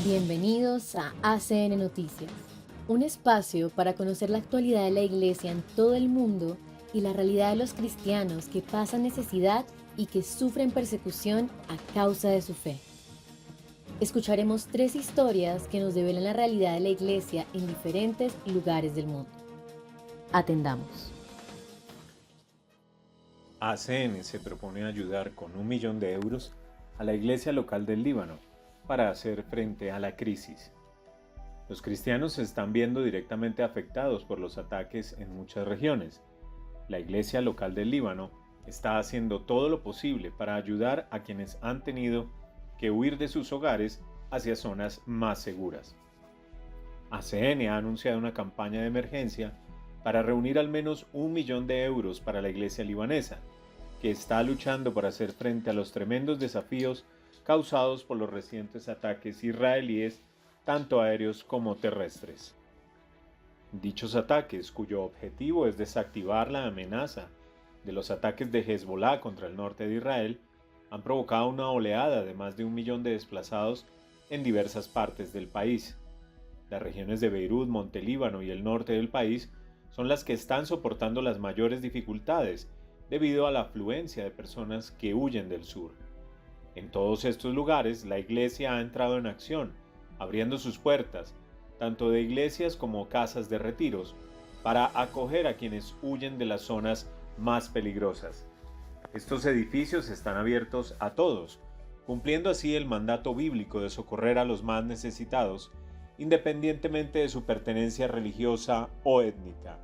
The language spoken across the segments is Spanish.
Bienvenidos a ACN Noticias, un espacio para conocer la actualidad de la Iglesia en todo el mundo y la realidad de los cristianos que pasan necesidad y que sufren persecución a causa de su fe. Escucharemos 3 historias que nos develan la realidad de la Iglesia en diferentes lugares del mundo. Atendamos. ACN se propone ayudar con 1 millón de euros a la iglesia local del Líbano para hacer frente a la crisis. Los cristianos se están viendo directamente afectados por los ataques en muchas regiones. La iglesia local del Líbano está haciendo todo lo posible para ayudar a quienes han tenido que huir de sus hogares hacia zonas más seguras. ACN ha anunciado una campaña de emergencia para reunir al menos 1 millón de euros para la iglesia libanesa, que está luchando para hacer frente a los tremendos desafíos causados por los recientes ataques israelíes, tanto aéreos como terrestres. Dichos ataques, cuyo objetivo es desactivar la amenaza de los ataques de Hezbollah contra el norte de Israel, han provocado una oleada de más de 1 millón de desplazados en diversas partes del país. Las regiones de Beirut, Montelíbano y el norte del país son las que están soportando las mayores dificultades debido a la afluencia de personas que huyen del sur. En todos estos lugares, la iglesia ha entrado en acción, abriendo sus puertas, tanto de iglesias como casas de retiros, para acoger a quienes huyen de las zonas más peligrosas. Estos edificios están abiertos a todos, cumpliendo así el mandato bíblico de socorrer a los más necesitados, independientemente de su pertenencia religiosa o étnica.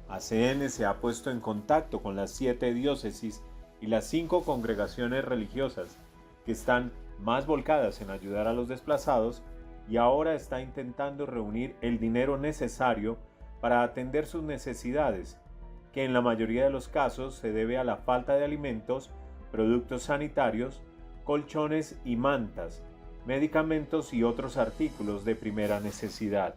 ACN se ha puesto en contacto con las 7 diócesis y las 5 congregaciones religiosas que están más volcadas en ayudar a los desplazados y ahora está intentando reunir el dinero necesario para atender sus necesidades, que en la mayoría de los casos se debe a la falta de alimentos, productos sanitarios, colchones y mantas, medicamentos y otros artículos de primera necesidad.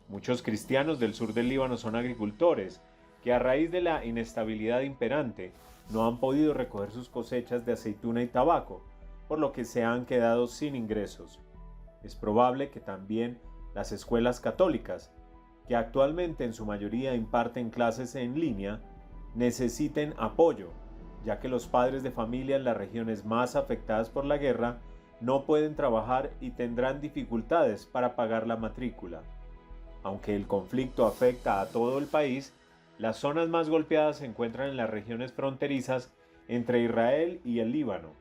Muchos cristianos del sur del Líbano son agricultores que a raíz de la inestabilidad imperante no han podido recoger sus cosechas de aceituna y tabaco, por lo que se han quedado sin ingresos. Es probable que también las escuelas católicas, que actualmente en su mayoría imparten clases en línea, necesiten apoyo, ya que los padres de familia en las regiones más afectadas por la guerra no pueden trabajar y tendrán dificultades para pagar la matrícula. Aunque el conflicto afecta a todo el país, las zonas más golpeadas se encuentran en las regiones fronterizas entre Israel y el Líbano.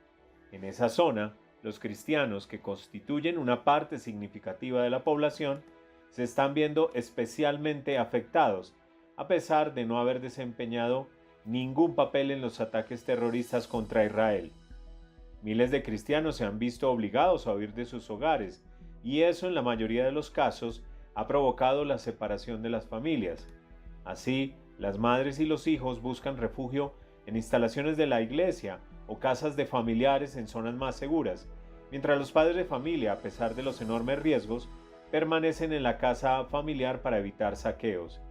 En esa zona, los cristianos, que constituyen una parte significativa de la población, se están viendo especialmente afectados, a pesar de no haber desempeñado ningún papel en los ataques terroristas contra Israel. Miles de cristianos se han visto obligados a huir de sus hogares, y eso en la mayoría de los casos ha provocado la separación de las familias. Así, las madres y los hijos buscan refugio en instalaciones de la iglesia o casas de familiares en zonas más seguras, mientras los padres de familia, a pesar de los enormes riesgos, permanecen en la casa familiar para evitar saqueos.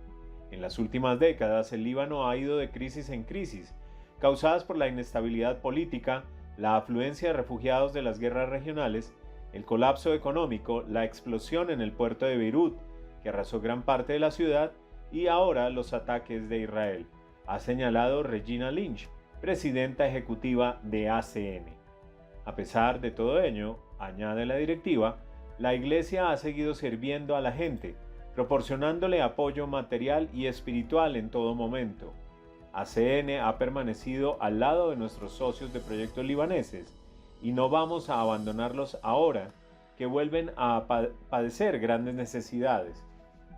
En las últimas décadas, el Líbano ha ido de crisis en crisis, causadas por la inestabilidad política, la afluencia de refugiados de las guerras regionales, el colapso económico, la explosión en el puerto de Beirut, que arrasó gran parte de la ciudad, y ahora los ataques de Israel, ha señalado Regina Lynch, presidenta ejecutiva de ACN. A pesar de todo ello, añade la directiva, la Iglesia ha seguido sirviendo a la gente, proporcionándole apoyo material y espiritual en todo momento. ACN ha permanecido al lado de nuestros socios de proyectos libaneses y no vamos a abandonarlos ahora que vuelven a padecer grandes necesidades.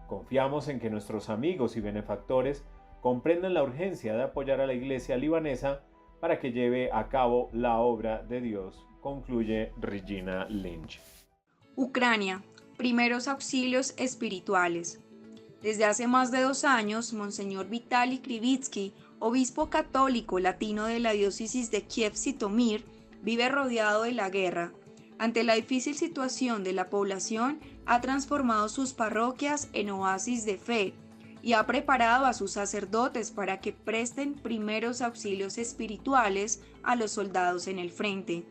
Confiamos en que nuestros amigos y benefactores comprendan la urgencia de apoyar a la Iglesia libanesa para que lleve a cabo la obra de Dios, concluye Regina Lynch. Ucrania, primeros auxilios espirituales. Desde hace más de 2 años, Monseñor Vitaly Krivitsky, obispo católico latino de la diócesis de Kiev-Sitomir, vive rodeado de la guerra. Ante la difícil situación de la población, ha transformado sus parroquias en oasis de fe y ha preparado a sus sacerdotes para que presten primeros auxilios espirituales a los soldados en el frente.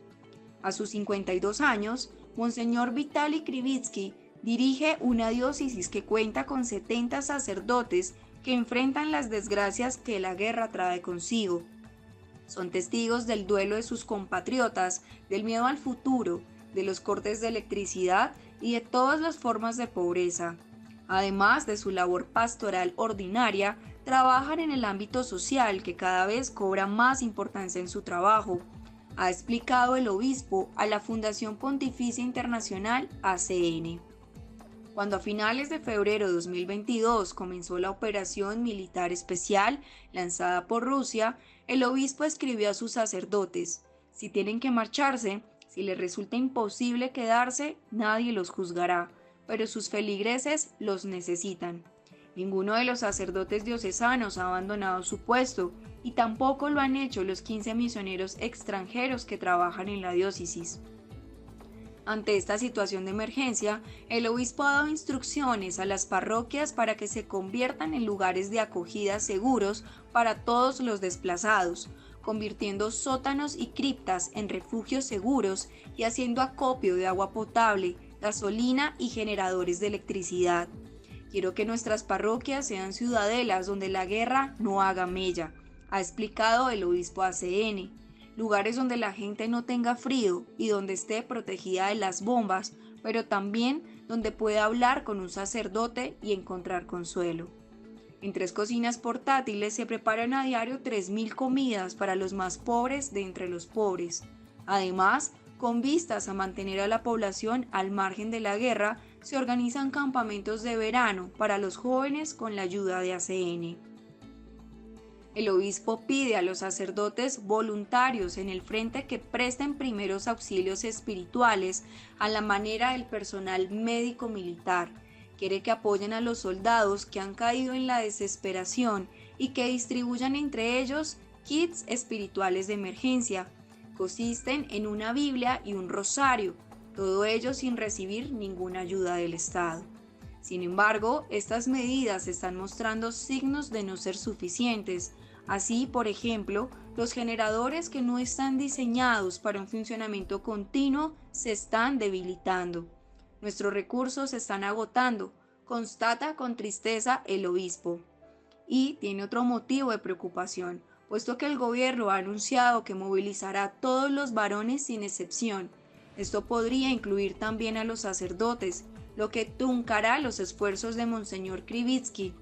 A sus 52 años, Monseñor Vitaly Krivitsky dirige una diócesis que cuenta con 70 sacerdotes que enfrentan las desgracias que la guerra trae consigo. Son testigos del duelo de sus compatriotas, del miedo al futuro, de los cortes de electricidad y de todas las formas de pobreza. Además de su labor pastoral ordinaria, trabajan en el ámbito social, que cada vez cobra más importancia en su trabajo, ha explicado el obispo a la Fundación Pontificia Internacional ACN. Cuando a finales de febrero de 2022 comenzó la operación militar especial lanzada por Rusia, el obispo escribió a sus sacerdotes: si tienen que marcharse, si les resulta imposible quedarse, nadie los juzgará, pero sus feligreses los necesitan. Ninguno de los sacerdotes diocesanos ha abandonado su puesto, y tampoco lo han hecho los 15 misioneros extranjeros que trabajan en la diócesis. Ante esta situación de emergencia, el obispo ha dado instrucciones a las parroquias para que se conviertan en lugares de acogida seguros para todos los desplazados, convirtiendo sótanos y criptas en refugios seguros y haciendo acopio de agua potable, gasolina y generadores de electricidad. Quiero que nuestras parroquias sean ciudadelas donde la guerra no haga mella, ha explicado el obispo ACN. Lugares donde la gente no tenga frío y donde esté protegida de las bombas, pero también donde pueda hablar con un sacerdote y encontrar consuelo. En 3 cocinas portátiles se preparan a diario 3.000 comidas para los más pobres de entre los pobres. Además, con vistas a mantener a la población al margen de la guerra, se organizan campamentos de verano para los jóvenes con la ayuda de ACN. El obispo pide a los sacerdotes voluntarios en el frente que presten primeros auxilios espirituales a la manera del personal médico-militar. Quiere que apoyen a los soldados que han caído en la desesperación y que distribuyan entre ellos kits espirituales de emergencia. Consisten en una Biblia y un rosario, todo ello sin recibir ninguna ayuda del Estado. Sin embargo, estas medidas están mostrando signos de no ser suficientes. Así, por ejemplo, los generadores que no están diseñados para un funcionamiento continuo se están debilitando. Nuestros recursos se están agotando, constata con tristeza el obispo. Y tiene otro motivo de preocupación, puesto que el gobierno ha anunciado que movilizará a todos los varones sin excepción. Esto podría incluir también a los sacerdotes, lo que truncará los esfuerzos de Monseñor Krivitsky.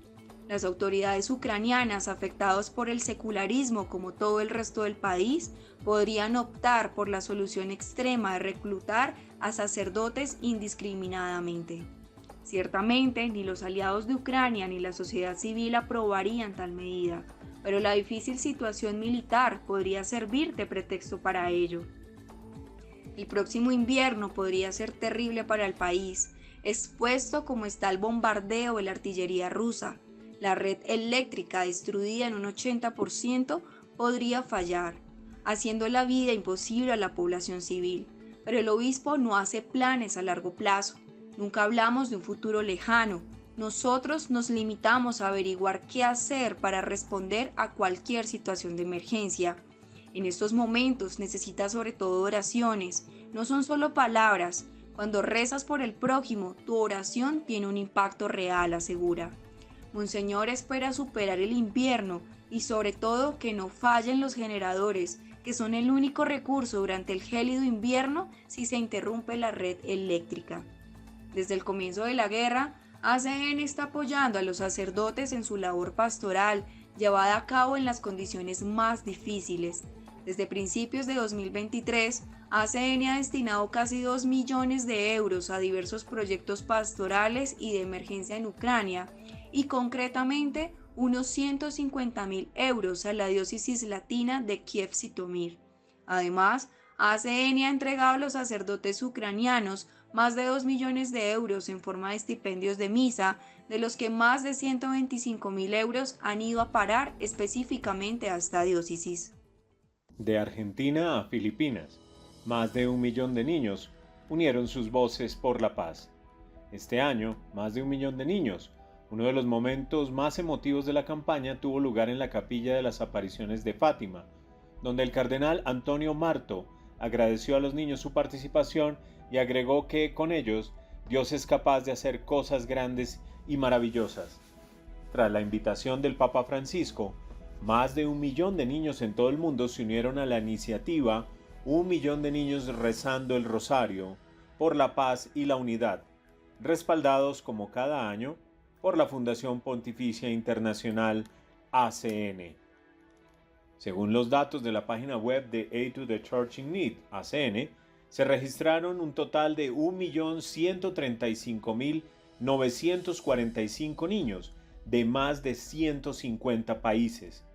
Las autoridades ucranianas, afectadas por el secularismo como todo el resto del país, podrían optar por la solución extrema de reclutar a sacerdotes indiscriminadamente. Ciertamente, ni los aliados de Ucrania ni la sociedad civil aprobarían tal medida, pero la difícil situación militar podría servir de pretexto para ello. El próximo invierno podría ser terrible para el país, expuesto como está el bombardeo de la artillería rusa. La red eléctrica, destruida en un 80%, podría fallar, haciendo la vida imposible a la población civil. Pero el obispo no hace planes a largo plazo. Nunca hablamos de un futuro lejano. Nosotros nos limitamos a averiguar qué hacer para responder a cualquier situación de emergencia. En estos momentos necesitas sobre todo oraciones, no son solo palabras. Cuando rezas por el prójimo, tu oración tiene un impacto real, asegura. Monseñor espera superar el invierno y sobre todo que no fallen los generadores, que son el único recurso durante el gélido invierno si se interrumpe la red eléctrica. Desde el comienzo de la guerra, ACN está apoyando a los sacerdotes en su labor pastoral, llevada a cabo en las condiciones más difíciles. Desde principios de 2023, ACN ha destinado casi 2 millones de euros a diversos proyectos pastorales y de emergencia en Ucrania, y concretamente unos 150.000 euros a la diócesis latina de Kiev-Sitomir. Además, ACN ha entregado a los sacerdotes ucranianos más de 2 millones de euros en forma de estipendios de misa, de los que más de 125.000 euros han ido a parar específicamente a esta diócesis. De Argentina a Filipinas, más de 1 millón de niños unieron sus voces por la paz. Este año, más de 1 millón de niños. Uno de los momentos más emotivos de la campaña tuvo lugar en la Capilla de las Apariciones de Fátima, donde el cardenal Antonio Marto agradeció a los niños su participación y agregó que con ellos Dios es capaz de hacer cosas grandes y maravillosas. Tras la invitación del Papa Francisco, más de 1 millón de niños en todo el mundo se unieron a la iniciativa 1 millón de niños rezando el rosario por la paz y la unidad, respaldados como cada año por la Fundación Pontificia Internacional ACN. Según los datos de la página web de Aid to the Church in Need, ACN, se registraron un total de 1.135.945 niños de más de 150 países.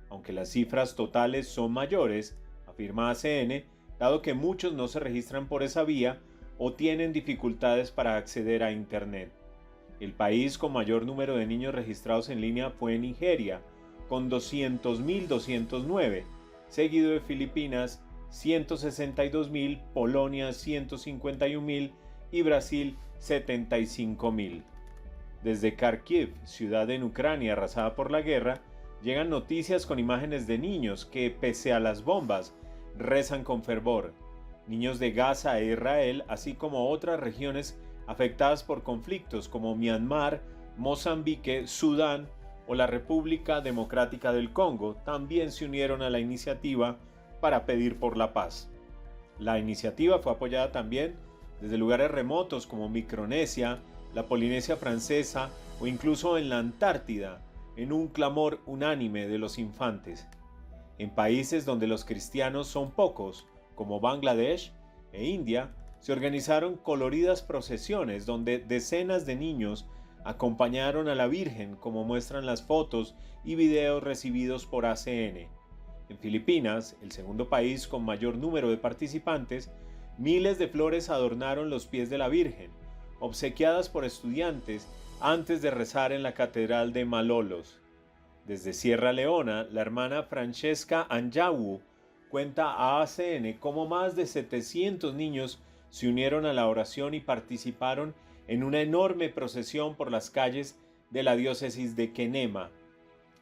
Aunque las cifras totales son mayores, afirma ACN, dado que muchos no se registran por esa vía o tienen dificultades para acceder a Internet. El país con mayor número de niños registrados en línea fue Nigeria, con 200.209, seguido de Filipinas, 162.000, Polonia, 151.000 y Brasil, 75.000. Desde Kharkiv, ciudad en Ucrania arrasada por la guerra, llegan noticias con imágenes de niños que, pese a las bombas, rezan con fervor. Niños de Gaza e Israel, así como otras regiones afectadas por conflictos como Myanmar, Mozambique, Sudán o la República Democrática del Congo, también se unieron a la iniciativa para pedir por la paz. La iniciativa fue apoyada también desde lugares remotos como Micronesia, la Polinesia Francesa o incluso en la Antártida, en un clamor unánime de los infantes. En países donde los cristianos son pocos, como Bangladesh e India, se organizaron coloridas procesiones donde decenas de niños acompañaron a la Virgen, como muestran las fotos y videos recibidos por ACN. En Filipinas, el segundo país con mayor número de participantes, miles de flores adornaron los pies de la Virgen, obsequiadas por estudiantes antes de rezar en la Catedral de Malolos. Desde Sierra Leona, la hermana Francesca Anjawu cuenta a ACN cómo más de 700 niños se unieron a la oración y participaron en una enorme procesión por las calles de la diócesis de Kenema.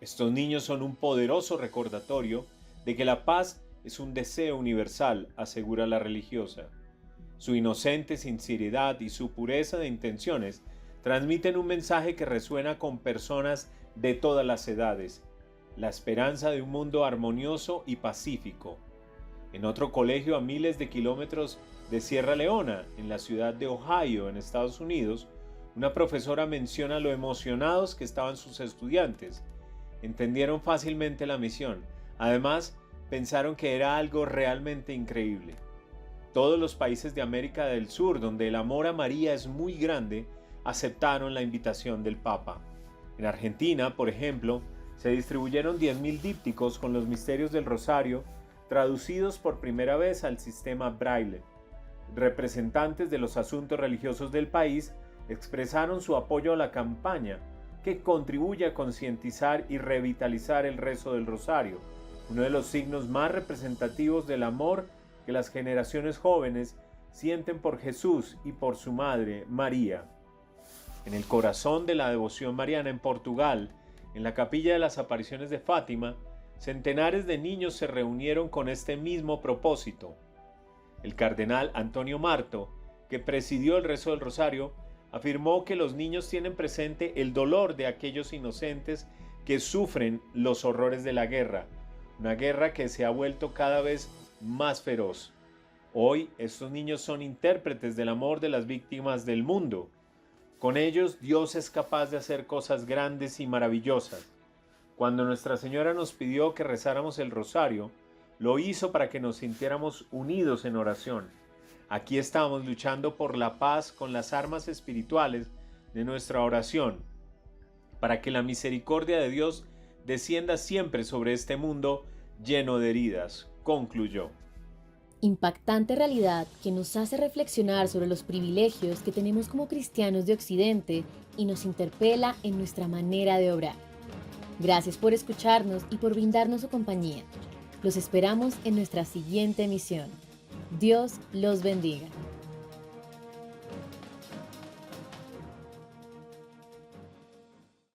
Estos niños son un poderoso recordatorio de que la paz es un deseo universal, asegura la religiosa. Su inocente sinceridad y su pureza de intenciones transmiten un mensaje que resuena con personas de todas las edades, la esperanza de un mundo armonioso y pacífico. En otro colegio a miles de kilómetros de Sierra Leona, en la ciudad de Ohio, en Estados Unidos, una profesora menciona lo emocionados que estaban sus estudiantes. Entendieron fácilmente la misión. Además, pensaron que era algo realmente increíble. Todos los países de América del Sur, donde el amor a María es muy grande, aceptaron la invitación del Papa. En Argentina, por ejemplo, se distribuyeron 10.000 dípticos con los misterios del Rosario, traducidos por primera vez al sistema Braille. Representantes de los asuntos religiosos del país expresaron su apoyo a la campaña, que contribuye a concientizar y revitalizar el rezo del Rosario, uno de los signos más representativos del amor que las generaciones jóvenes sienten por Jesús y por su madre, María. En el corazón de la devoción mariana en Portugal, en la capilla de las apariciones de Fátima, centenares de niños se reunieron con este mismo propósito. El cardenal Antonio Marto, que presidió el rezo del Rosario, afirmó que los niños tienen presente el dolor de aquellos inocentes que sufren los horrores de la guerra, una guerra que se ha vuelto cada vez más feroz. Hoy estos niños son intérpretes del amor de las víctimas del mundo. Con ellos Dios es capaz de hacer cosas grandes y maravillosas. Cuando Nuestra Señora nos pidió que rezáramos el rosario, lo hizo para que nos sintiéramos unidos en oración. Aquí estamos luchando por la paz con las armas espirituales de nuestra oración, para que la misericordia de Dios descienda siempre sobre este mundo lleno de heridas, concluyó. Impactante realidad que nos hace reflexionar sobre los privilegios que tenemos como cristianos de Occidente y nos interpela en nuestra manera de obrar. Gracias por escucharnos y por brindarnos su compañía. Los esperamos en nuestra siguiente emisión. Dios los bendiga.